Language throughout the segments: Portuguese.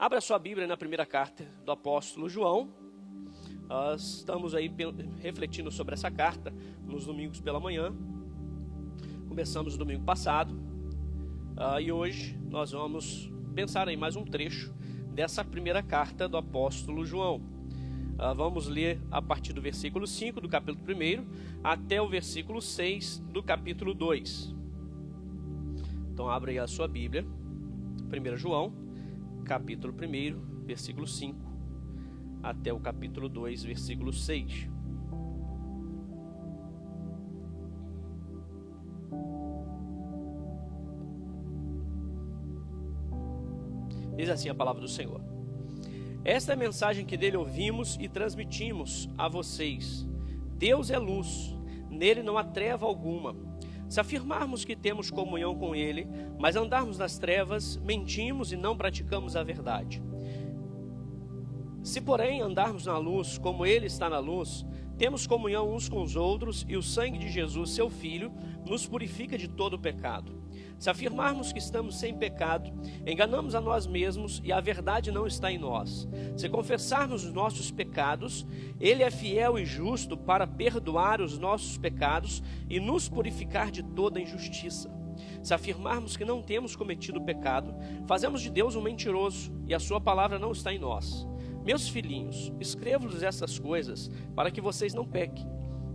Abra sua Bíblia na primeira carta do apóstolo João. Nós estamos aí refletindo sobre essa carta nos domingos pela manhã. Começamos no domingo passado e hoje nós vamos pensar em mais um trecho dessa primeira carta do apóstolo João. Vamos ler a partir do versículo 5 do capítulo 1 até o versículo 6 do capítulo 2. Então abra aí a sua Bíblia, 1 João, capítulo 1, versículo 5, até o capítulo 2, versículo 6. Diz assim a palavra do Senhor: esta é a mensagem que dele ouvimos e transmitimos a vocês. Deus é luz, nele não há treva alguma. Se afirmarmos que temos comunhão com ele, mas andarmos nas trevas, mentimos e não praticamos a verdade. Se, porém, andarmos na luz, como ele está na luz, temos comunhão uns com os outros, e o sangue de Jesus, seu Filho, nos purifica de todo o pecado. Se afirmarmos que estamos sem pecado, enganamos a nós mesmos e a verdade não está em nós. Se confessarmos os nossos pecados, ele é fiel e justo para perdoar os nossos pecados e nos purificar de toda injustiça. Se afirmarmos que não temos cometido pecado, fazemos de Deus um mentiroso e a sua palavra não está em nós. Meus filhinhos, escrevo-lhes essas coisas para que vocês não pequem.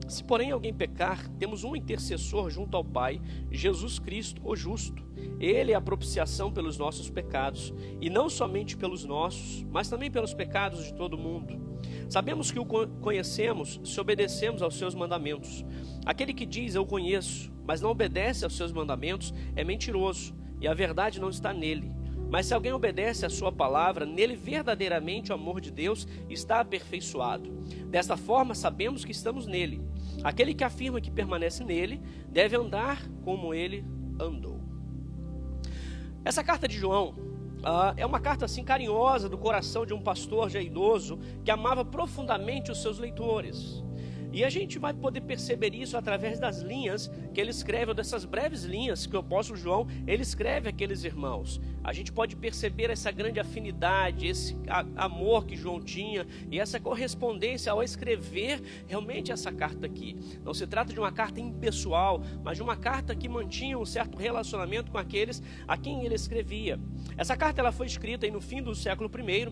Se, porém, alguém pecar, temos um intercessor junto ao Pai, Jesus Cristo, o justo. Ele é a propiciação pelos nossos pecados, e não somente pelos nossos, mas também pelos pecados de todo mundo. Sabemos que o conhecemos se obedecemos aos seus mandamentos. Aquele que diz eu conheço, mas não obedece aos seus mandamentos, é mentiroso, e a verdade não está nele. Mas se alguém obedece à sua palavra, nele verdadeiramente o amor de Deus está aperfeiçoado. Desta forma sabemos que estamos nele. Aquele que afirma que permanece nele, deve andar como ele andou. Essa carta de João é uma carta assim carinhosa do coração de um pastor já idoso que amava profundamente os seus leitores. E a gente vai poder perceber isso através das linhas que ele escreve, ou dessas breves linhas que o apóstolo João, ele escreve àqueles irmãos. A gente pode perceber essa grande afinidade, esse amor que João tinha e essa correspondência ao escrever realmente essa carta aqui. Não se trata de uma carta impessoal, mas de uma carta que mantinha um certo relacionamento com aqueles a quem ele escrevia. Essa carta ela foi escrita aí no fim do século I,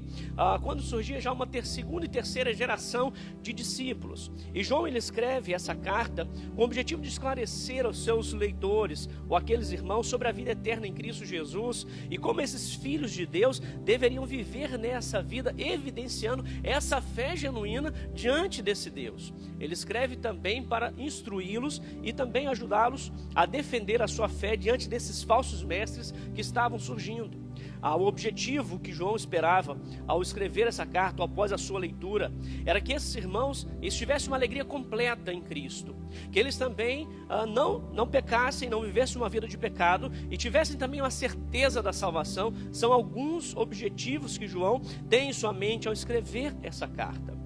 quando surgia já uma segunda e terceira geração de discípulos. E João ele escreve essa carta com o objetivo de esclarecer aos seus leitores ou aqueles irmãos sobre a vida eterna em Cristo Jesus e como esses filhos de Deus deveriam viver nessa vida, evidenciando essa fé genuína diante desse Deus. Ele escreve também para instruí-los e também ajudá-los a defender a sua fé diante desses falsos mestres que estavam surgindo. O objetivo que João esperava ao escrever essa carta, após a sua leitura, era que esses irmãos tivessem uma alegria completa em Cristo, que eles também não pecassem, não vivessem uma vida de pecado e tivessem também uma certeza da salvação. São alguns objetivos que João tem em sua mente ao escrever essa carta.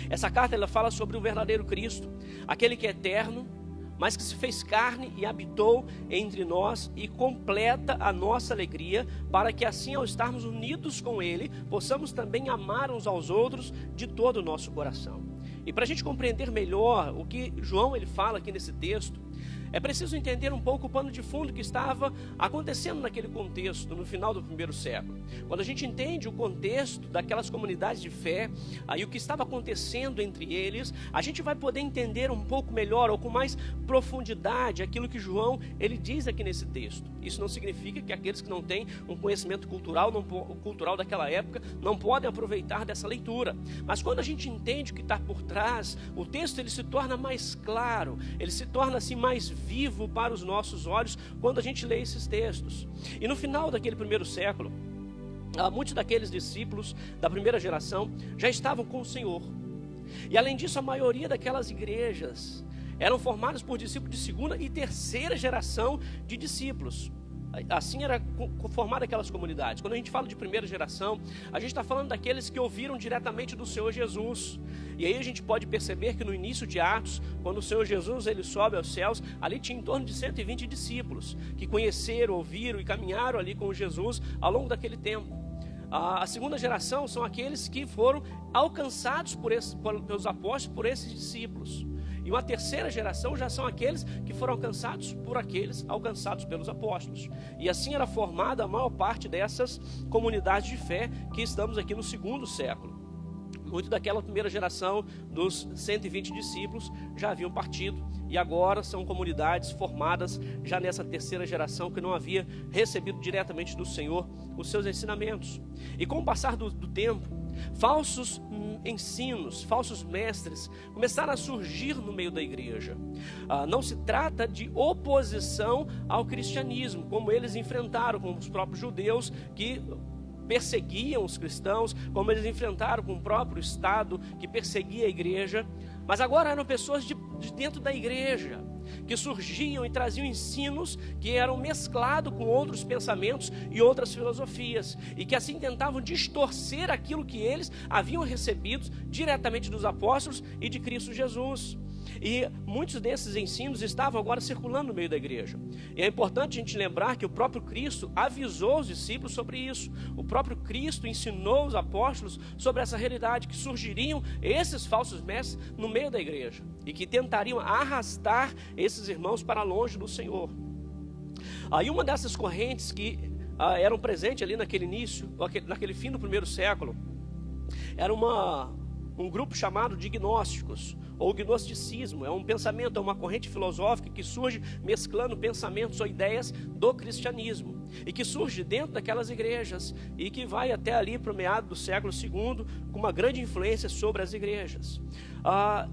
Essa carta ela fala sobre o verdadeiro Cristo, aquele que é eterno, mas que se fez carne e habitou entre nós e completa a nossa alegria, para que assim, ao estarmos unidos com Ele, possamos também amar uns aos outros de todo o nosso coração. E para a gente compreender melhor o que João ele fala aqui nesse texto, é preciso entender um pouco o pano de fundo que estava acontecendo naquele contexto, no final do primeiro século. Quando a gente entende o contexto daquelas comunidades de fé, e o que estava acontecendo entre eles, a gente vai poder entender um pouco melhor ou com mais profundidade aquilo que João ele diz aqui nesse texto. Isso não significa que aqueles que não têm um conhecimento cultural daquela época não podem aproveitar dessa leitura. Mas quando a gente entende o que está por trás, o texto ele se torna mais claro, ele se torna assim mais vivo para os nossos olhos quando a gente lê esses textos. E no final daquele primeiro século, muitos daqueles discípulos da primeira geração já estavam com o Senhor. E além disso, a maioria daquelas igrejas eram formadas por discípulos de segunda e terceira geração de discípulos. Assim era formada aquelas comunidades. Quando a gente fala de primeira geração, a gente está falando daqueles que ouviram diretamente do Senhor Jesus. E aí a gente pode perceber que no início de Atos, quando o Senhor Jesus ele sobe aos céus, ali tinha em torno de 120 discípulos que conheceram, ouviram e caminharam ali com Jesus ao longo daquele tempo. A segunda geração são aqueles que foram alcançados pelos apóstolos, por esses discípulos. E uma terceira geração já são aqueles que foram alcançados por aqueles alcançados pelos apóstolos. E assim era formada a maior parte dessas comunidades de fé que estamos aqui no segundo século. Muito daquela primeira geração dos 120 discípulos já haviam partido e agora são comunidades formadas já nessa terceira geração que não havia recebido diretamente do Senhor os seus ensinamentos. E com o passar do tempo, falsos ensinos, falsos mestres começaram a surgir no meio da igreja. Não se trata de oposição ao cristianismo, como eles enfrentaram com os próprios judeus que perseguiam os cristãos, como eles enfrentaram com o próprio Estado que perseguia a igreja. Mas agora eram pessoas de dentro da igreja que surgiam e traziam ensinos que eram mesclados com outros pensamentos e outras filosofias, e que assim tentavam distorcer aquilo que eles haviam recebido diretamente dos apóstolos e de Cristo Jesus. E muitos desses ensinos estavam agora circulando no meio da igreja. E é importante a gente lembrar que o próprio Cristo avisou os discípulos sobre isso. O próprio Cristo ensinou os apóstolos sobre essa realidade, que surgiriam esses falsos mestres no meio da igreja e que tentariam arrastar esses irmãos para longe do Senhor. Aí uma dessas correntes que eram presentes ali naquele início, naquele fim do primeiro século, era um grupo chamado de gnósticos, ou gnosticismo. É um pensamento, é uma corrente filosófica que surge mesclando pensamentos ou ideias do cristianismo, e que surge dentro daquelas igrejas, e que vai até ali para o meado do século II, com uma grande influência sobre as igrejas.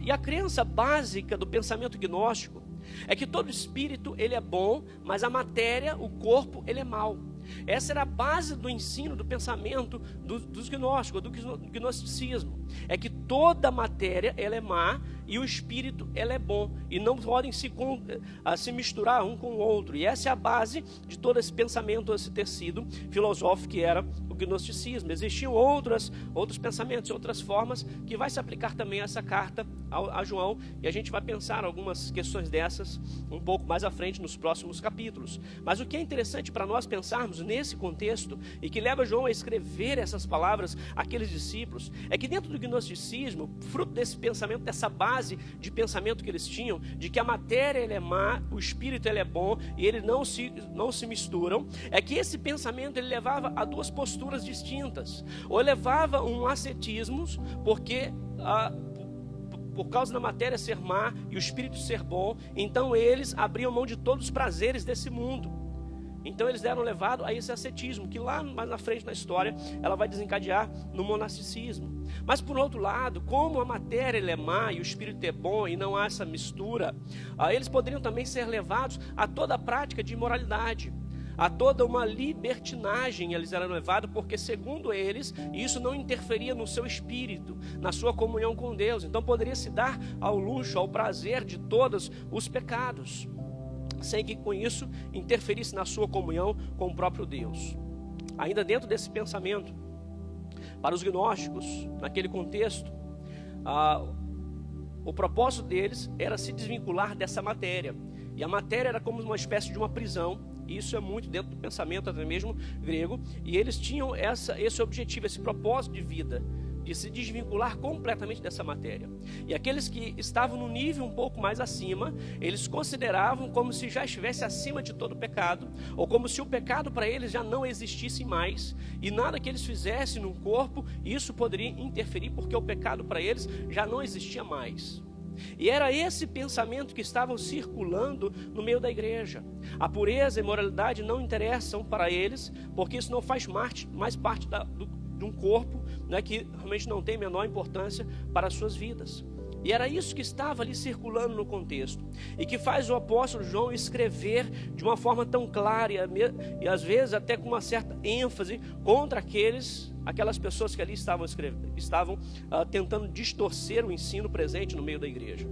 E a crença básica do pensamento gnóstico é que todo espírito ele é bom, mas a matéria, o corpo, ele é mau. Essa era a base do ensino, do pensamento dos gnósticos, do gnosticismo. É que toda matéria ela é má e o espírito ela é bom. E não podem se misturar um com o outro. E essa é a base de todo esse pensamento, esse tecido filosófico que era o gnosticismo. Existiam outros pensamentos, outras formas, que vai se aplicar também a essa carta a João. E a gente vai pensar algumas questões dessas um pouco mais à frente nos próximos capítulos. Mas o que é interessante para nós pensarmos nesse contexto, e que leva João a escrever essas palavras àqueles discípulos, é que dentro do gnosticismo, fruto desse pensamento, dessa base de pensamento que eles tinham, de que a matéria ele é má, o espírito ele é bom, e eles não se misturam, é que esse pensamento ele levava a duas posturas distintas. Ou levava um ascetismo, porque por causa da matéria ser má e o espírito ser bom, então eles abriam mão de todos os prazeres desse mundo. Então eles eram levados a esse ascetismo, que lá mais na frente na história ela vai desencadear no monasticismo. Mas por outro lado, como a matéria ela é má e o espírito é bom e não há essa mistura, eles poderiam também ser levados a toda a prática de imoralidade, a toda uma libertinagem. Eles eram levados porque, segundo eles, isso não interferia no seu espírito, na sua comunhão com Deus. Então poderia se dar ao luxo, ao prazer de todos os pecados, sem que com isso interferisse na sua comunhão com o próprio Deus. Ainda dentro desse pensamento, para os gnósticos, naquele contexto, o propósito deles era se desvincular dessa matéria. E a matéria era como uma espécie de uma prisão. E isso é muito dentro do pensamento até mesmo grego. E eles tinham esse objetivo, esse propósito de vida, de se desvincular completamente dessa matéria. E aqueles que estavam no nível um pouco mais acima, eles consideravam como se já estivesse acima de todo o pecado, ou como se o pecado para eles já não existisse mais, e nada que eles fizessem no corpo, isso poderia interferir, porque o pecado para eles já não existia mais. E era esse pensamento que estavam circulando no meio da igreja. A pureza e a moralidade não interessam para eles, porque isso não faz mais parte de um corpo, né, que realmente não tem menor importância para as suas vidas. E era isso que estava ali circulando no contexto, e que faz o apóstolo João escrever de uma forma tão clara e às vezes até com uma certa ênfase contra aquelas pessoas que ali estavam tentando distorcer o ensino presente no meio da igreja.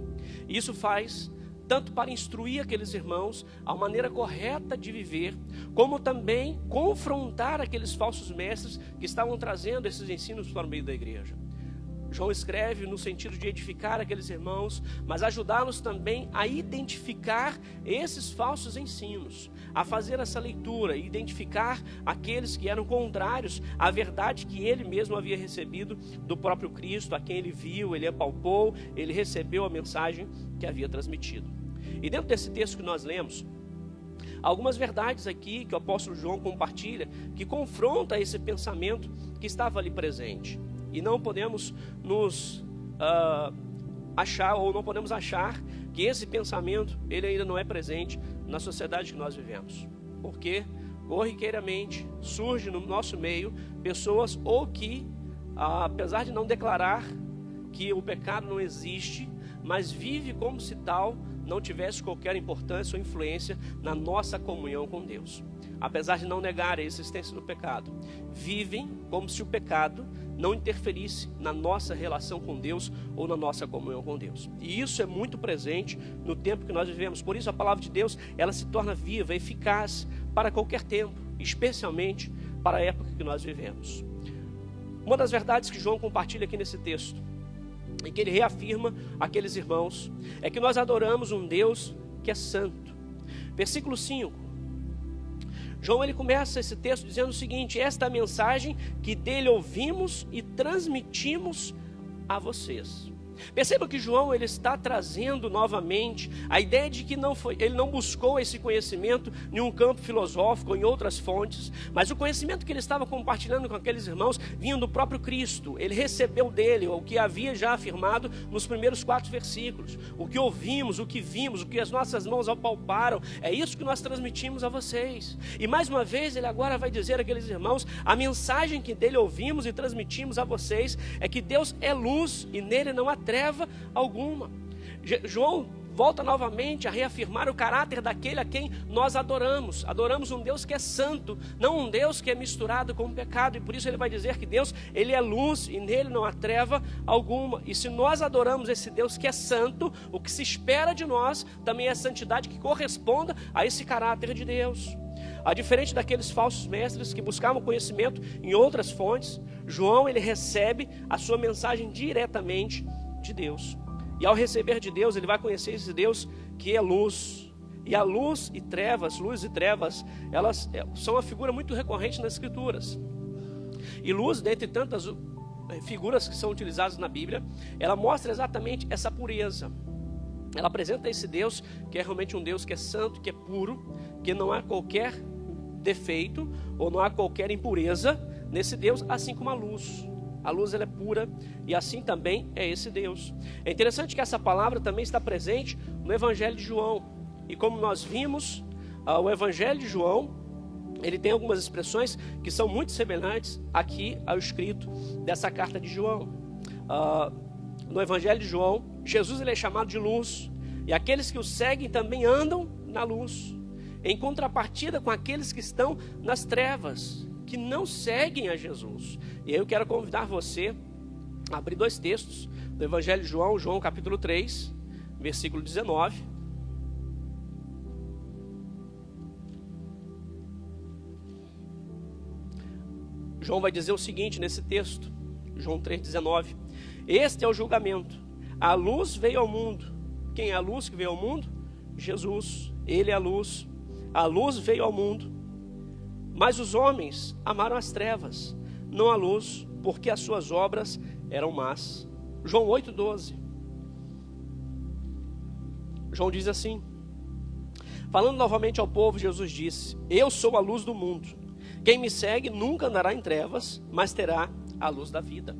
E isso faz tanto para instruir aqueles irmãos a maneira correta de viver, como também confrontar aqueles falsos mestres que estavam trazendo esses ensinos para o meio da igreja. João escreve no sentido de edificar aqueles irmãos, mas ajudá-los também a identificar esses falsos ensinos, a fazer essa leitura, identificar aqueles que eram contrários à verdade que ele mesmo havia recebido do próprio Cristo, a quem ele viu, ele apalpou, ele recebeu a mensagem que havia transmitido. E dentro desse texto que nós lemos, algumas verdades aqui que o apóstolo João compartilha, que confronta esse pensamento que estava ali presente. E não podemos nos achar, ou não podemos achar que esse pensamento, ele ainda não é presente na sociedade que nós vivemos. Porque, corriqueiramente, surge no nosso meio pessoas ou que, apesar de não declarar que o pecado não existe, mas vive como se tal não tivesse qualquer importância ou influência na nossa comunhão com Deus. Apesar de não negar a existência do pecado, vivem como se o pecado não interferisse na nossa relação com Deus ou na nossa comunhão com Deus. E isso é muito presente no tempo que nós vivemos. Por isso a palavra de Deus, ela se torna viva, eficaz para qualquer tempo, especialmente para a época que nós vivemos. Uma das verdades que João compartilha aqui nesse texto, e que ele reafirma àqueles irmãos, é que nós adoramos um Deus que é santo. Versículo 5. João, ele começa esse texto dizendo o seguinte: esta é a mensagem que dele ouvimos e transmitimos a vocês. Perceba que João, ele está trazendo novamente a ideia de que ele não buscou esse conhecimento em um campo filosófico ou em outras fontes, mas o conhecimento que ele estava compartilhando com aqueles irmãos vinha do próprio Cristo. Ele recebeu dele o que havia já afirmado nos primeiros 4 versículos. O que ouvimos, o que vimos, o que as nossas mãos apalparam, é isso que nós transmitimos a vocês. E mais uma vez ele agora vai dizer àqueles irmãos: a mensagem que dele ouvimos e transmitimos a vocês é que Deus é luz e nele não há treva alguma. João volta novamente a reafirmar o caráter daquele a quem nós adoramos. Adoramos um Deus que é santo, não um Deus que é misturado com o pecado. E por isso ele vai dizer que Deus, ele é luz e nele não há treva alguma. E se nós adoramos esse Deus que é santo, o que se espera de nós também é a santidade que corresponda a esse caráter de Deus. Diferente daqueles falsos mestres que buscavam conhecimento em outras fontes, João, ele recebe a sua mensagem diretamente de Deus. E ao receber de Deus, ele vai conhecer esse Deus que é luz. E a luz e trevas, elas são uma figura muito recorrente nas Escrituras. E luz, dentre tantas figuras que são utilizadas na Bíblia, ela mostra exatamente essa pureza. Ela apresenta esse Deus que é realmente um Deus que é santo, que é puro, que não há qualquer defeito ou não há qualquer impureza nesse Deus, assim como a luz. A luz, ela é pura e assim também é esse Deus. É interessante que essa palavra também está presente no Evangelho de João. E como nós vimos, o Evangelho de João, ele tem algumas expressões que são muito semelhantes aqui ao escrito dessa carta de João. No Evangelho de João, Jesus, ele é chamado de luz, e aqueles que o seguem também andam na luz, em contrapartida com aqueles que estão nas trevas, que não seguem a Jesus. E eu quero convidar você a abrir 2 textos do Evangelho de João, João capítulo 3, versículo 19. João vai dizer o seguinte nesse texto, João 3,19: este é o julgamento, a luz veio ao mundo. Quem é a luz que veio ao mundo? Jesus, ele é a luz veio ao mundo, mas os homens amaram as trevas, não a luz, porque as suas obras eram más. João 8,12. João diz assim, falando novamente ao povo, Jesus disse: eu sou a luz do mundo, quem me segue nunca andará em trevas, mas terá a luz da vida.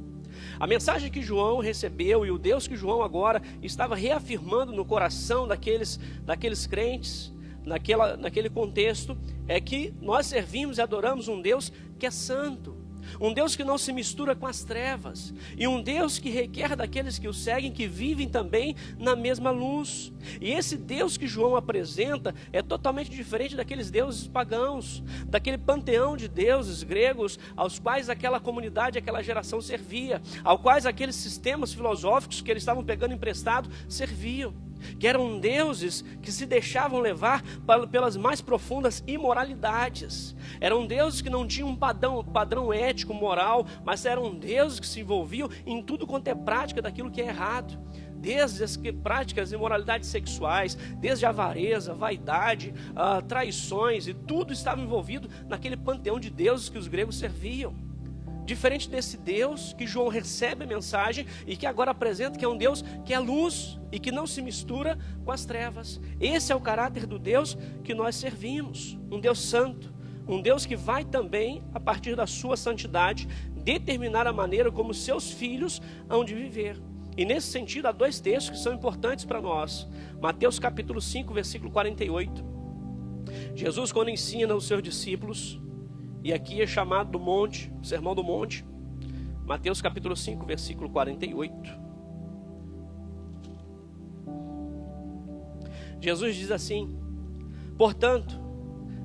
A mensagem que João recebeu e o Deus que João agora estava reafirmando no coração daqueles crentes, naquele contexto, é que nós servimos e adoramos um Deus que é santo, um Deus que não se mistura com as trevas, e um Deus que requer daqueles que o seguem, que vivem também na mesma luz. E esse Deus que João apresenta é totalmente diferente daqueles deuses pagãos, daquele panteão de deuses gregos aos quais aquela comunidade, aquela geração servia, aos quais aqueles sistemas filosóficos que eles estavam pegando emprestado serviam. que eram deuses que se deixavam levar pelas mais profundas imoralidades. Eram deuses que não tinham um padrão ético, moral, mas eram deuses que se envolviam em tudo quanto é prática daquilo que é errado. Desde as práticas de imoralidades sexuais, desde a avareza, vaidade, traições, e tudo estava envolvido naquele panteão de deuses que os gregos serviam. Diferente desse Deus que João recebe a mensagem e que agora apresenta que é um Deus que é luz e que não se mistura com as trevas. Esse é o caráter do Deus que nós servimos, um Deus santo, um Deus que vai também, a partir da sua santidade, determinar a maneira como seus filhos hão de viver. E nesse sentido, há dois textos que são importantes para nós. Mateus capítulo 5, versículo 48. Jesus, quando ensina os seus discípulos, e aqui é chamado do monte, Sermão do Monte, Mateus capítulo 5, versículo 48. Jesus diz assim: portanto,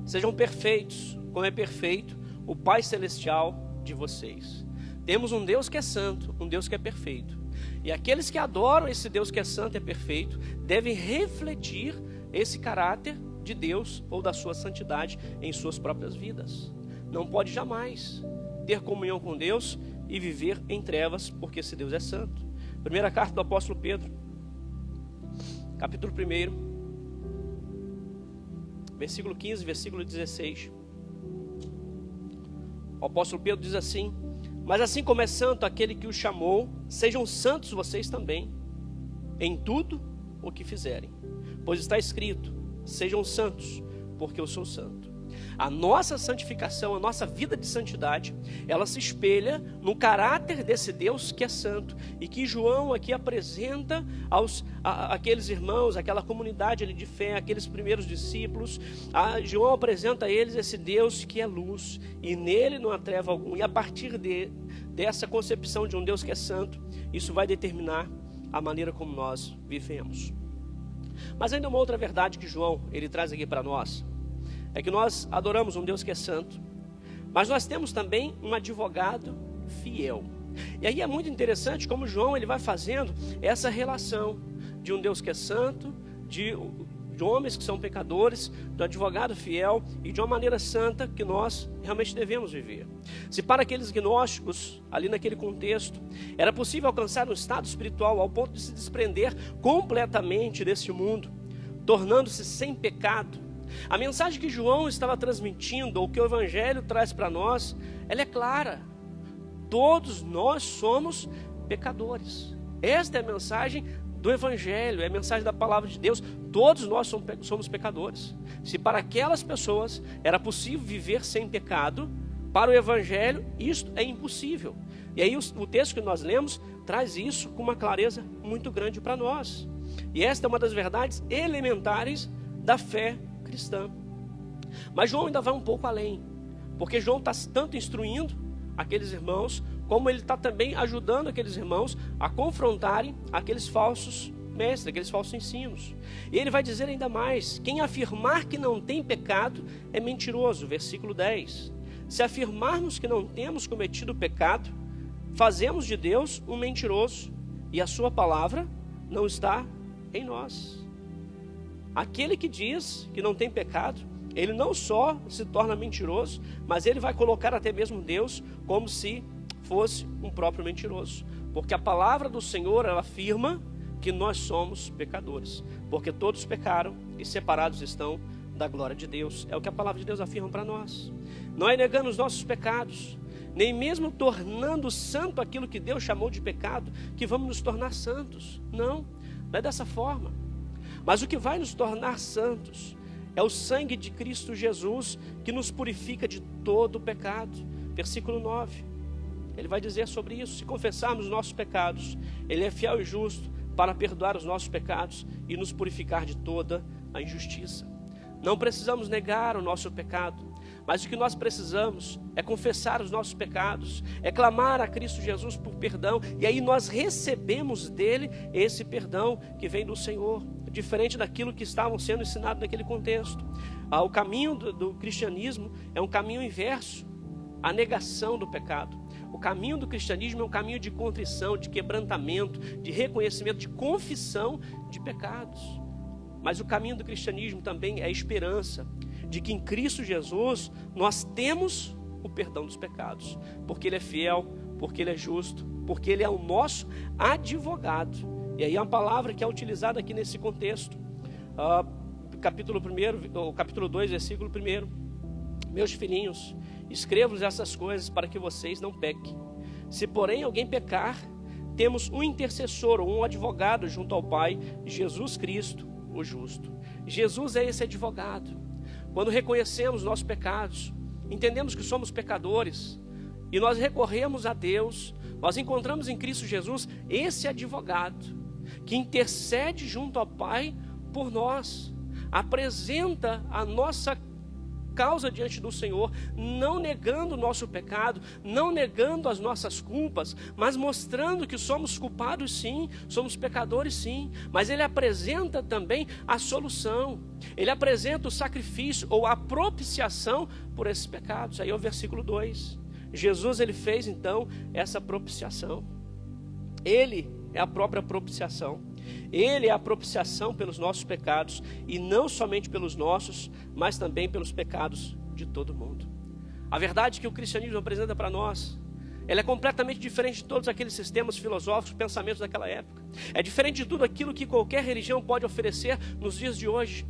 sejam perfeitos, como é perfeito o Pai Celestial de vocês. Temos um Deus que é santo, um Deus que é perfeito. E aqueles que adoram esse Deus que é santo e é perfeito, devem refletir esse caráter de Deus ou da sua santidade em suas próprias vidas. Não pode jamais ter comunhão com Deus e viver em trevas, porque esse Deus é santo. Primeira carta do apóstolo Pedro, capítulo 1, versículo 15, versículo 16. O apóstolo Pedro diz assim: mas assim como é santo aquele que o chamou, sejam santos vocês também, em tudo o que fizerem. Pois está escrito: sejam santos, porque eu sou santo. A nossa santificação, a nossa vida de santidade, ela se espelha no caráter desse Deus que é santo, e que João aqui apresenta aqueles irmãos, aquela comunidade ali de fé, aqueles primeiros discípulos. João apresenta a eles esse Deus que é luz, e nele não há treva alguma. E a partir dessa concepção de um Deus que é santo, isso vai determinar a maneira como nós vivemos. Mas ainda uma outra verdade que João ele traz aqui para nós, é que nós adoramos um Deus que é santo, mas nós temos também um advogado fiel. E aí é muito interessante como João ele vai fazendo essa relação de um Deus que é santo, de homens que são pecadores, do advogado fiel e de uma maneira santa que nós realmente devemos viver. Se para aqueles gnósticos, ali naquele contexto, era possível alcançar um estado espiritual ao ponto de se desprender completamente deste mundo, tornando-se sem pecado, a mensagem que João estava transmitindo, ou que o Evangelho traz para nós, ela é clara: todos nós somos pecadores. Esta é a mensagem do Evangelho, é a mensagem da palavra de Deus. Todos nós somos pecadores. Se para aquelas pessoas era possível viver sem pecado, para o Evangelho isto é impossível. E aí o texto que nós lemos traz isso com uma clareza muito grande para nós. E esta é uma das verdades elementares da fé cristã. Mas João ainda vai um pouco além, porque João está tanto instruindo aqueles irmãos, como ele está também ajudando aqueles irmãos a confrontarem aqueles falsos mestres, aqueles falsos ensinos. E ele vai dizer ainda mais: quem afirmar que não tem pecado é mentiroso. Versículo 10. Se afirmarmos que não temos cometido pecado, fazemos de Deus um mentiroso, e a sua palavra não está em nós. Aquele que diz que não tem pecado, ele não só se torna mentiroso, mas ele vai colocar até mesmo Deus como se fosse um próprio mentiroso. Porque a palavra do Senhor, ela afirma que nós somos pecadores, porque todos pecaram e separados estão da glória de Deus. É o que a palavra de Deus afirma para nós. Não é negando os nossos pecados, nem mesmo tornando santo aquilo que Deus chamou de pecado, que vamos nos tornar santos. Não é dessa forma. Mas o que vai nos tornar santos é o sangue de Cristo Jesus, que nos purifica de todo o pecado. Versículo 9, ele vai dizer sobre isso: se confessarmos os nossos pecados, ele é fiel e justo para perdoar os nossos pecados e nos purificar de toda a injustiça. Não precisamos negar o nosso pecado, mas o que nós precisamos é confessar os nossos pecados, é clamar a Cristo Jesus por perdão, e aí nós recebemos dele esse perdão que vem do Senhor, diferente daquilo que estavam sendo ensinados naquele contexto. O caminho do cristianismo é um caminho inverso, a negação do pecado. O caminho do cristianismo é um caminho de contrição, de quebrantamento, de reconhecimento, de confissão de pecados. Mas o caminho do cristianismo também é a esperança de que em Cristo Jesus nós temos o perdão dos pecados, porque Ele é fiel, porque Ele é justo, porque Ele é o nosso advogado. E aí é uma palavra que é utilizada aqui nesse contexto. Capítulo 2, versículo 1. Meus filhinhos, escrevo-lhes essas coisas para que vocês não pequem. Se porém alguém pecar, temos um intercessor, ou um advogado junto ao Pai, Jesus Cristo, o justo. Jesus é esse advogado. Quando reconhecemos nossos pecados, entendemos que somos pecadores, e nós recorremos a Deus, nós encontramos em Cristo Jesus esse advogado, que intercede junto ao Pai por nós, apresenta a nossa causa diante do Senhor, não negando o nosso pecado, não negando as nossas culpas, mas mostrando que somos culpados sim, somos pecadores sim, mas Ele apresenta também a solução, Ele apresenta o sacrifício ou a propiciação por esses pecados. Aí é o versículo 2, Jesus Ele fez então essa propiciação, Ele é a própria propiciação, Ele é a propiciação pelos nossos pecados, e não somente pelos nossos, mas também pelos pecados de todo mundo. A verdade que o cristianismo apresenta para nós, ela é completamente diferente de todos aqueles sistemas filosóficos, pensamentos daquela época. É diferente de tudo aquilo que qualquer religião pode oferecer nos dias de hoje,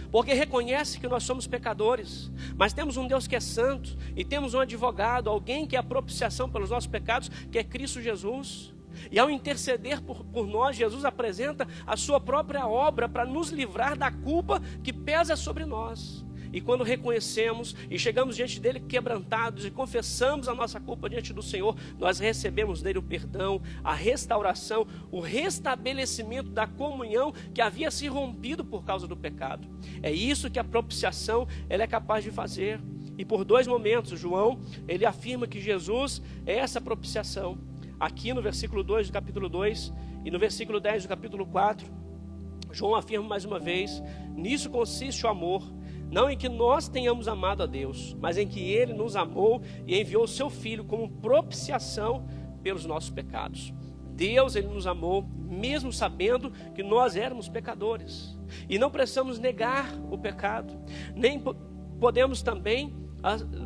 porque reconhece que nós somos pecadores, mas temos um Deus que é santo, e temos um advogado, alguém que é a propiciação pelos nossos pecados, que é Cristo Jesus. E ao interceder por nós, Jesus apresenta a sua própria obra para nos livrar da culpa que pesa sobre nós. E quando reconhecemos e chegamos diante dele quebrantados e confessamos a nossa culpa diante do Senhor, nós recebemos dele o perdão, a restauração, o restabelecimento da comunhão que havia se rompido por causa do pecado. É isso que a propiciação ela é capaz de fazer. E por 2 momentos, João, ele afirma que Jesus é essa propiciação. Aqui no versículo 2 do capítulo 2 e no versículo 10 do capítulo 4, João afirma mais uma vez: nisso consiste o amor, não em que nós tenhamos amado a Deus, mas em que Ele nos amou e enviou o Seu Filho como propiciação pelos nossos pecados. Deus, Ele nos amou, mesmo sabendo que nós éramos pecadores. E não precisamos negar o pecado, nem podemos também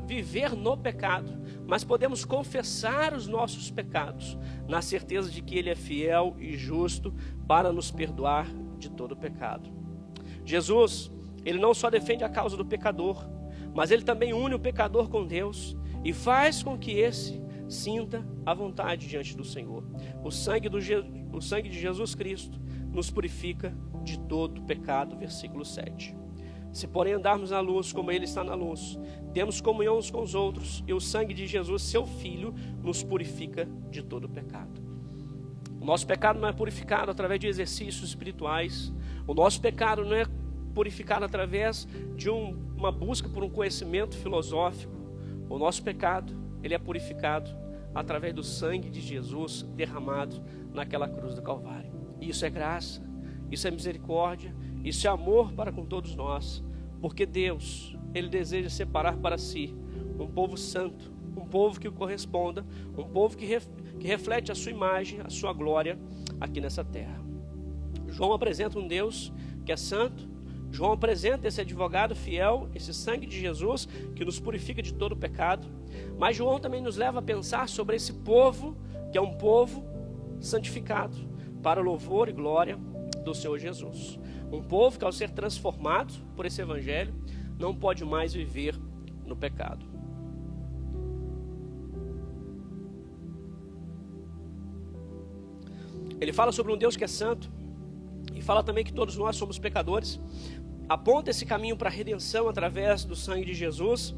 viver no pecado, mas podemos confessar os nossos pecados, na certeza de que Ele é fiel e justo para nos perdoar de todo pecado. Jesus, Ele não só defende a causa do pecador, mas Ele também une o pecador com Deus e faz com que esse sinta a vontade diante do Senhor. O sangue de Jesus Cristo nos purifica de todo pecado, versículo 7. Se porém andarmos na luz como Ele está na luz, temos comunhão uns com os outros, e o sangue de Jesus, Seu Filho, nos purifica de todo pecado. O nosso pecado não é purificado através de exercícios espirituais, o nosso pecado não é purificado através de uma busca por um conhecimento filosófico. O nosso pecado, ele é purificado através do sangue de Jesus derramado naquela cruz do Calvário. Isso é graça, isso é misericórdia, isso é amor para com todos nós, porque Deus, Ele deseja separar para si um povo santo, um povo que o corresponda, um povo que reflete a sua imagem, a sua glória aqui nessa terra. João apresenta um Deus que é santo, João apresenta esse advogado fiel, esse sangue de Jesus que nos purifica de todo pecado, mas João também nos leva a pensar sobre esse povo, que é um povo santificado, para louvor e glória do Senhor Jesus. Um povo que, ao ser transformado por esse evangelho, não pode mais viver no pecado. Ele fala sobre um Deus que é santo, e fala também que todos nós somos pecadores. Aponta esse caminho para a redenção através do sangue de Jesus,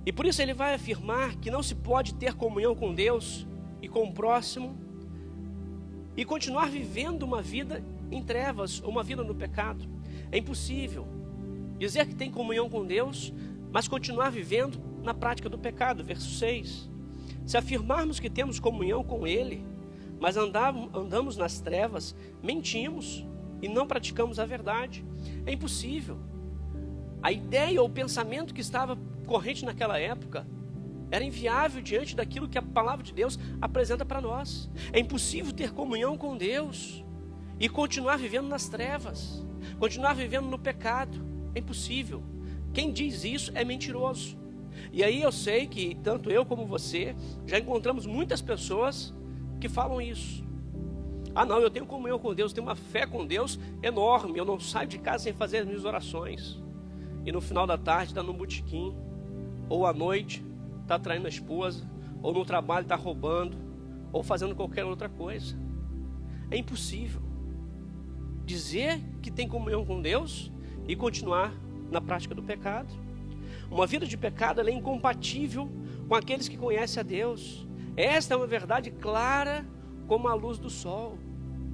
e por isso ele vai afirmar que não se pode ter comunhão com Deus e com o próximo e continuar vivendo uma vida em trevas, uma vida no pecado. É impossível dizer que tem comunhão com Deus, mas continuar vivendo na prática do pecado. Verso 6. Se afirmarmos que temos comunhão com Ele, mas andamos nas trevas, mentimos e não praticamos a verdade. É impossível. A ideia ou o pensamento que estava corrente naquela época Era inviável diante daquilo que a palavra de Deus apresenta para nós. É impossível ter comunhão com Deus e continuar vivendo nas trevas, continuar vivendo no pecado. É impossível. Quem diz isso é mentiroso. E aí eu sei que tanto eu como você já encontramos muitas pessoas que falam isso. Ah não, eu tenho comunhão com Deus, tenho uma fé com Deus enorme, eu não saio de casa sem fazer as minhas orações. E no final da tarde está no botequim, ou à noite está traindo a esposa, ou no trabalho está roubando, ou fazendo qualquer outra coisa. É impossível dizer que tem comunhão com Deus e continuar na prática do pecado. Uma vida de pecado ela é incompatível com aqueles que conhecem a Deus. Esta é uma verdade clara como a luz do sol.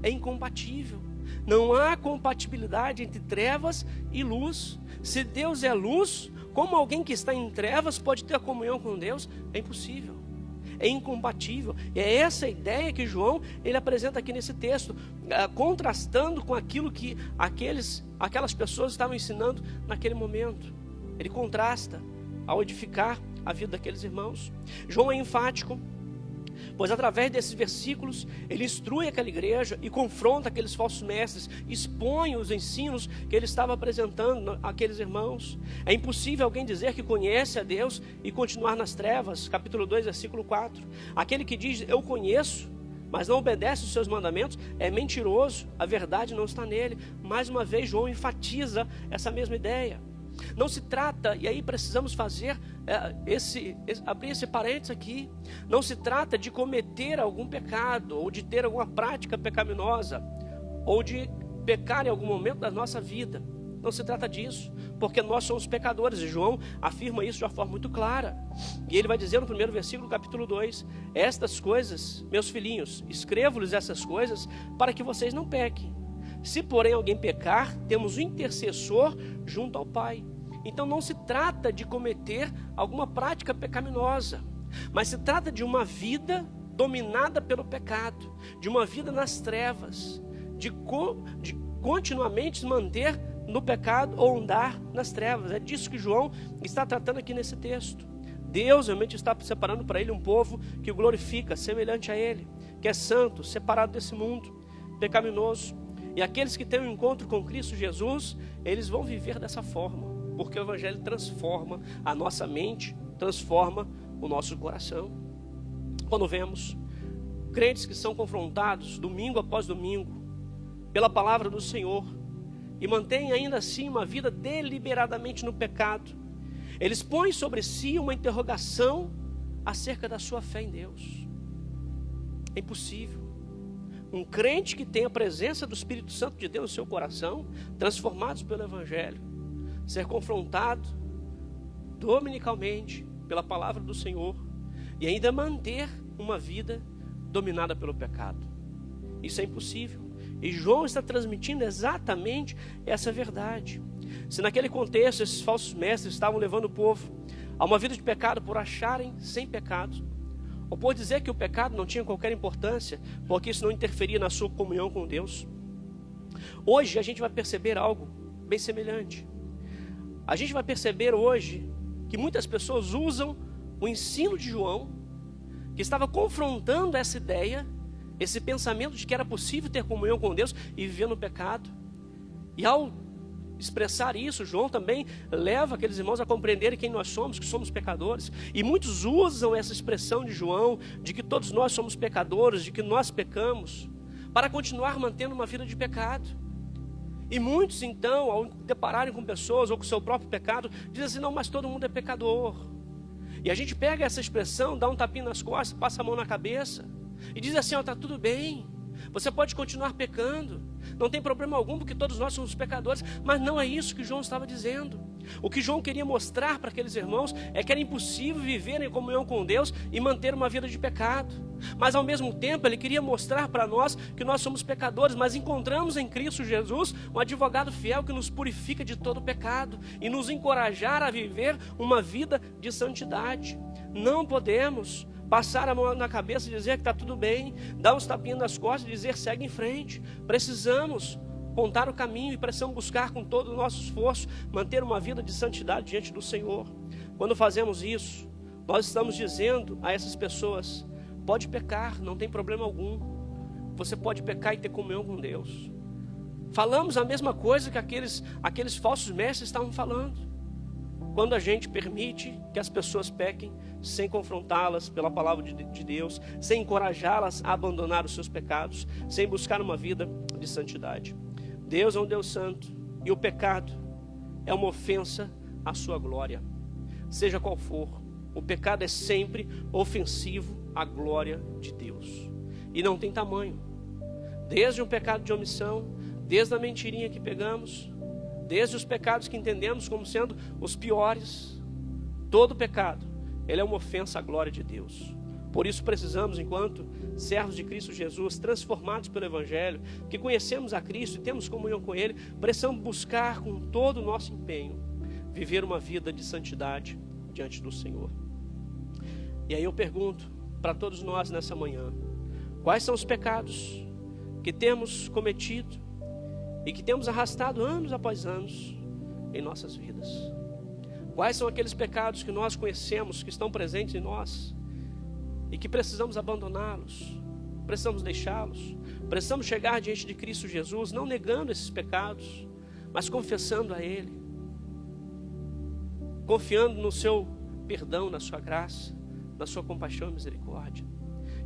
É incompatível. Não há compatibilidade entre trevas e luz. Se Deus é luz, como alguém que está em trevas pode ter comunhão com Deus? É impossível. É incompatível. E é essa ideia que João ele apresenta aqui nesse texto, contrastando com aquilo que aquelas pessoas estavam ensinando naquele momento. Ele contrasta ao edificar a vida daqueles irmãos. João é enfático, pois através desses versículos ele instrui aquela igreja e confronta aqueles falsos mestres, expõe os ensinos que ele estava apresentando àqueles irmãos. É impossível alguém dizer que conhece a Deus e continuar nas trevas. Capítulo 2, versículo 4. Aquele que diz eu conheço, mas não obedece os seus mandamentos, é mentiroso, a verdade não está nele. Mais uma vez João enfatiza essa mesma ideia. Não se trata, e aí precisamos fazer abrir esse parênteses aqui, não se trata de cometer algum pecado, ou de ter alguma prática pecaminosa, ou de pecar em algum momento da nossa vida. Não se trata disso, porque nós somos pecadores, e João afirma isso de uma forma muito clara. E ele vai dizer no primeiro versículo do capítulo 2, estas coisas, meus filhinhos, escrevo-lhes essas coisas para que vocês não pequem. Se porém alguém pecar, temos um intercessor junto ao Pai. Então não se trata de cometer alguma prática pecaminosa, mas se trata de uma vida dominada pelo pecado, de uma vida nas trevas, de continuamente se manter no pecado ou andar nas trevas. É disso que João está tratando aqui nesse texto. Deus realmente está separando para ele um povo que o glorifica, semelhante a ele, que é santo, separado desse mundo pecaminoso. E aqueles que têm um encontro com Cristo Jesus, eles vão viver dessa forma, porque o Evangelho transforma a nossa mente, transforma o nosso coração. Quando vemos crentes que são confrontados domingo após domingo pela palavra do Senhor e mantêm ainda assim uma vida deliberadamente no pecado, eles põem sobre si uma interrogação acerca da sua fé em Deus. É impossível um crente que tem a presença do Espírito Santo de Deus no seu coração, transformados pelo Evangelho, ser confrontado dominicalmente pela palavra do Senhor e ainda manter uma vida dominada pelo pecado. Isso é impossível. E João está transmitindo exatamente essa verdade. Se naquele contexto esses falsos mestres estavam levando o povo a uma vida de pecado por acharem sem pecado, ou por dizer que o pecado não tinha qualquer importância, porque isso não interferia na sua comunhão com Deus, hoje a gente vai perceber algo bem semelhante. A gente vai perceber hoje que muitas pessoas usam o ensino de João, que estava confrontando essa ideia, esse pensamento de que era possível ter comunhão com Deus e viver no pecado. E ao expressar isso, João também leva aqueles irmãos a compreenderem quem nós somos, que somos pecadores. E muitos usam essa expressão de João, de que todos nós somos pecadores, de que nós pecamos, para continuar mantendo uma vida de pecado. E muitos então, ao depararem com pessoas ou com o seu próprio pecado, dizem assim, não, mas todo mundo é pecador. E a gente pega essa expressão, dá um tapinha nas costas, passa a mão na cabeça e diz assim, está tudo bem, você pode continuar pecando, não tem problema algum, porque todos nós somos pecadores. Mas não é isso que João estava dizendo. O que João queria mostrar para aqueles irmãos é que era impossível viver em comunhão com Deus e manter uma vida de pecado. Mas ao mesmo tempo ele queria mostrar para nós que nós somos pecadores, mas encontramos em Cristo Jesus um advogado fiel que nos purifica de todo pecado e nos encorajar a viver uma vida de santidade. Não podemos passar a mão na cabeça e dizer que está tudo bem, dar uns tapinhas nas costas e dizer segue em frente. Precisamos apontar o caminho e precisamos buscar com todo o nosso esforço manter uma vida de santidade diante do Senhor. Quando fazemos isso, Nós estamos dizendo a essas pessoas: pode pecar, não tem problema algum. Você pode pecar e ter comunhão com Deus. Falamos a mesma coisa que aqueles falsos mestres estavam falando. Quando a gente permite que as pessoas pequem, sem confrontá-las pela palavra de Deus, sem encorajá-las a abandonar os seus pecados, sem buscar uma vida de santidade. Deus é um Deus santo e o pecado é uma ofensa à sua glória. Seja qual for, o pecado é sempre ofensivo à glória de Deus. E não tem tamanho. Desde um pecado de omissão, desde a mentirinha que pegamos, desde os pecados que entendemos como sendo os piores, todo pecado, ele é uma ofensa à glória de Deus. Por isso precisamos, enquanto servos de Cristo Jesus, transformados pelo Evangelho, que conhecemos a Cristo e temos comunhão com Ele, precisamos buscar com todo o nosso empenho, viver uma vida de santidade diante do Senhor. E aí eu pergunto para todos nós nessa manhã: quais são os pecados que temos cometido e que temos arrastado anos após anos em nossas vidas? Quais são aqueles pecados que nós conhecemos, que estão presentes em nós e que precisamos abandoná-los, precisamos deixá-los, precisamos chegar diante de Cristo Jesus, não negando esses pecados, mas confessando a Ele, confiando no seu perdão, na sua graça, na sua compaixão e misericórdia.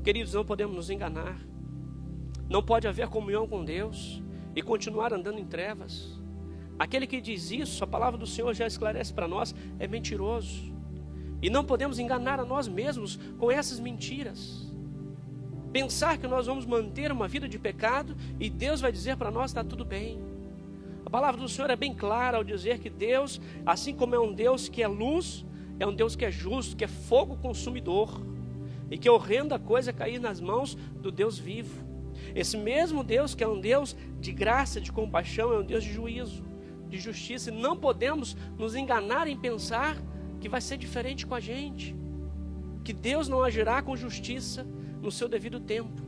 Queridos, não podemos nos enganar. Não pode haver comunhão com Deus e continuar andando em trevas. Aquele que diz isso, a palavra do Senhor já esclarece para nós, é mentiroso. E não podemos enganar a nós mesmos com essas mentiras. Pensar que nós vamos manter uma vida de pecado e Deus vai dizer para nós: está tudo bem. A palavra do Senhor é bem clara ao dizer que Deus, assim como é um Deus que é luz, é um Deus que é justo, que é fogo consumidor. E que horrenda coisa é cair nas mãos do Deus vivo. Esse mesmo Deus que é um Deus de graça, de compaixão, é um Deus de juízo, de justiça. E não podemos nos enganar em pensar que vai ser diferente com a gente, que Deus não agirá com justiça no seu devido tempo.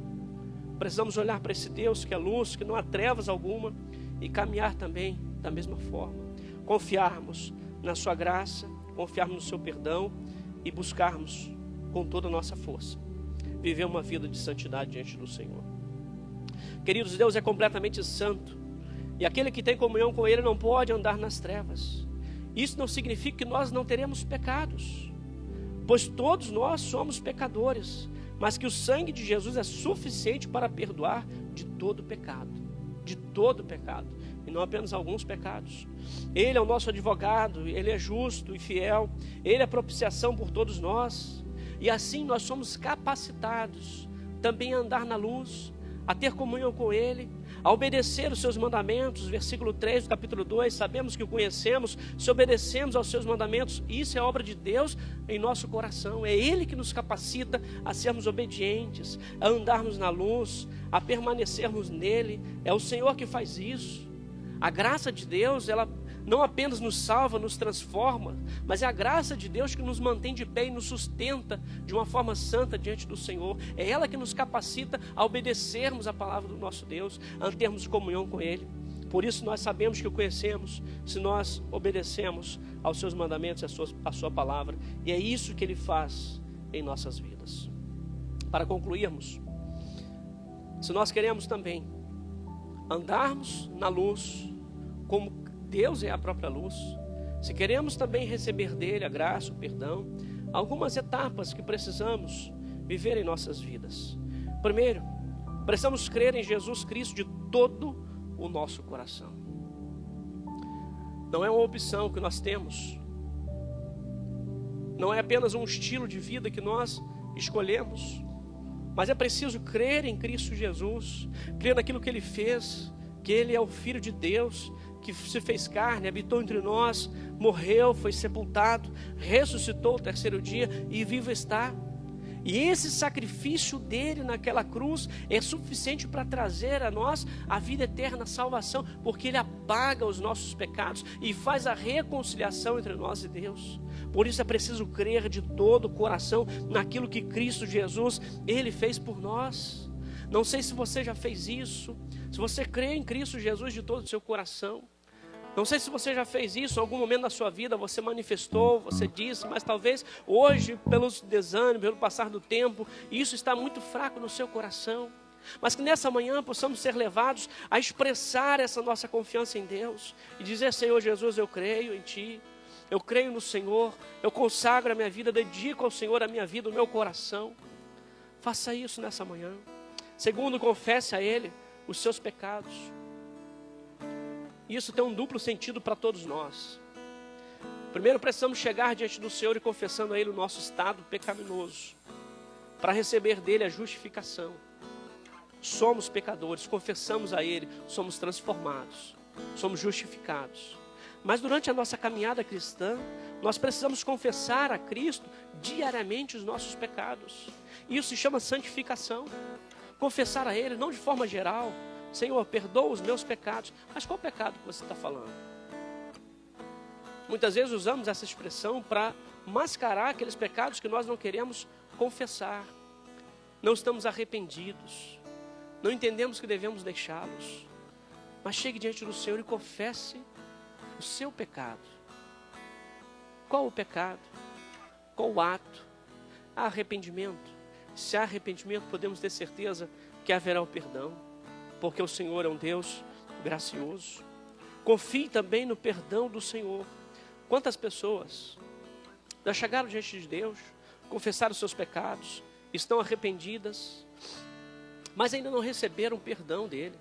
Precisamos olhar para esse Deus que é luz, que não há trevas alguma, e caminhar também da mesma forma. Confiarmos na sua graça, confiarmos no seu perdão e buscarmos com toda a nossa força viver uma vida de santidade diante do Senhor. Queridos, Deus é completamente santo, e aquele que tem comunhão com Ele não pode andar nas trevas. Isso não significa que nós não teremos pecados, pois todos nós somos pecadores, mas que o sangue de Jesus é suficiente para perdoar de todo pecado, e não apenas alguns pecados. Ele é o nosso advogado, Ele é justo e fiel, Ele é propiciação por todos nós, e assim nós somos capacitados também a andar na luz, a ter comunhão com Ele, a obedecer os seus mandamentos. Versículo 3 do capítulo 2, sabemos que o conhecemos se obedecemos aos seus mandamentos. Isso é obra de Deus em nosso coração, é Ele que nos capacita a sermos obedientes, a andarmos na luz, a permanecermos nele. É o Senhor que faz isso. A graça de Deus, ela não apenas nos salva, nos transforma, mas é a graça de Deus que nos mantém de pé e nos sustenta de uma forma santa diante do Senhor. É ela que nos capacita a obedecermos a palavra do nosso Deus, a termos comunhão com Ele. Por isso nós sabemos que o conhecemos se nós obedecemos aos seus mandamentos e à sua palavra. E é isso que Ele faz em nossas vidas. Para concluirmos, se nós queremos também andarmos na luz, como Deus é a própria luz, se queremos também receber dele a graça, o perdão, algumas etapas que precisamos viver em nossas vidas. Primeiro, precisamos crer em Jesus Cristo de todo o nosso coração. Não é uma opção que nós temos, não é apenas um estilo de vida que nós escolhemos, mas é preciso crer em Cristo Jesus, crer naquilo que Ele fez, que Ele é o Filho de Deus, que se fez carne, habitou entre nós, morreu, foi sepultado, ressuscitou o terceiro dia e vivo está. E esse sacrifício dele naquela cruz é suficiente para trazer a nós a vida eterna, a salvação, porque Ele apaga os nossos pecados e faz a reconciliação entre nós e Deus. Por isso é preciso crer de todo o coração naquilo que Cristo Jesus, Ele fez por nós. Não sei se você já fez isso, se você crê em Cristo Jesus de todo o seu coração, Não sei se você já fez isso, em algum momento da sua vida você manifestou, você disse, mas talvez hoje, pelos desânimos, pelo passar do tempo, isso está muito fraco no seu coração. Mas que nessa manhã possamos ser levados a expressar essa nossa confiança em Deus e dizer: Senhor Jesus, eu creio em Ti, eu creio no Senhor, eu consagro a minha vida, dedico ao Senhor a minha vida, o meu coração. Faça isso nessa manhã. Segundo, confesse a Ele os seus pecados. Isso tem um duplo sentido para todos nós. Primeiro, precisamos chegar diante do Senhor e confessando a Ele o nosso estado pecaminoso, para receber dEle a justificação. Somos pecadores, confessamos a Ele, somos transformados, somos justificados. Mas durante a nossa caminhada cristã, nós precisamos confessar a Cristo diariamente os nossos pecados. Isso se chama santificação. Confessar a Ele, não de forma geral: Senhor, perdoa os meus pecados. Mas qual pecado que você está falando? Muitas vezes usamos essa expressão para mascarar aqueles pecados que nós não queremos confessar. Não estamos arrependidos. Não entendemos que devemos deixá-los. Mas chegue diante do Senhor e confesse o seu pecado. Qual o pecado? Qual o ato? Há arrependimento. Se há arrependimento, podemos ter certeza que haverá o perdão, porque o Senhor é um Deus gracioso. Confie também no perdão do Senhor. Quantas pessoas já chegaram diante de Deus, confessaram os seus pecados, estão arrependidas, mas ainda não receberam o perdão dele,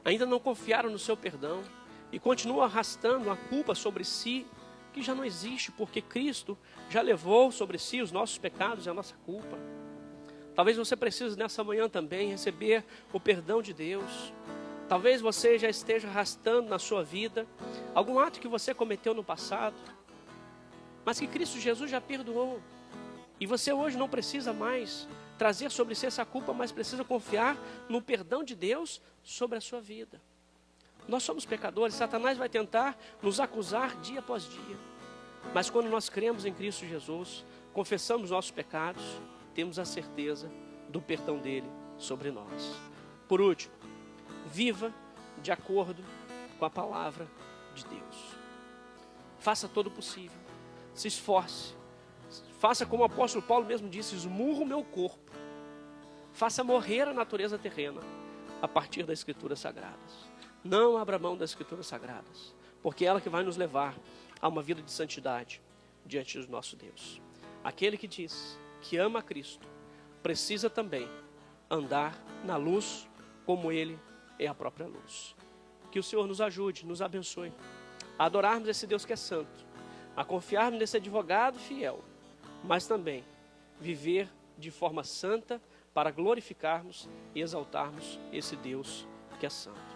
ainda não confiaram no seu perdão e continuam arrastando a culpa sobre si, que já não existe, porque Cristo já levou sobre si os nossos pecados e a nossa culpa. Talvez você precise nessa manhã também receber o perdão de Deus. Talvez você já esteja arrastando na sua vida algum ato que você cometeu no passado, mas que Cristo Jesus já perdoou. E você hoje não precisa mais trazer sobre si essa culpa, mas precisa confiar no perdão de Deus sobre a sua vida. Nós somos pecadores, Satanás vai tentar nos acusar dia após dia. Mas quando nós cremos em Cristo Jesus, confessamos nossos pecados, temos a certeza do perdão dele sobre nós. Por último, viva de acordo com a palavra de Deus. Faça todo o possível, se esforce, faça como o apóstolo Paulo mesmo disse: esmurra o meu corpo, faça morrer a natureza terrena a partir das Escrituras Sagradas. Não abra mão das Escrituras Sagradas, porque é ela que vai nos levar a uma vida de santidade diante do nosso Deus. Aquele que diz que ama a Cristo precisa também andar na luz como Ele é a própria luz. Que o Senhor nos ajude, nos abençoe a adorarmos esse Deus que é santo, a confiarmos nesse advogado fiel, mas também viver de forma santa para glorificarmos e exaltarmos esse Deus que é santo.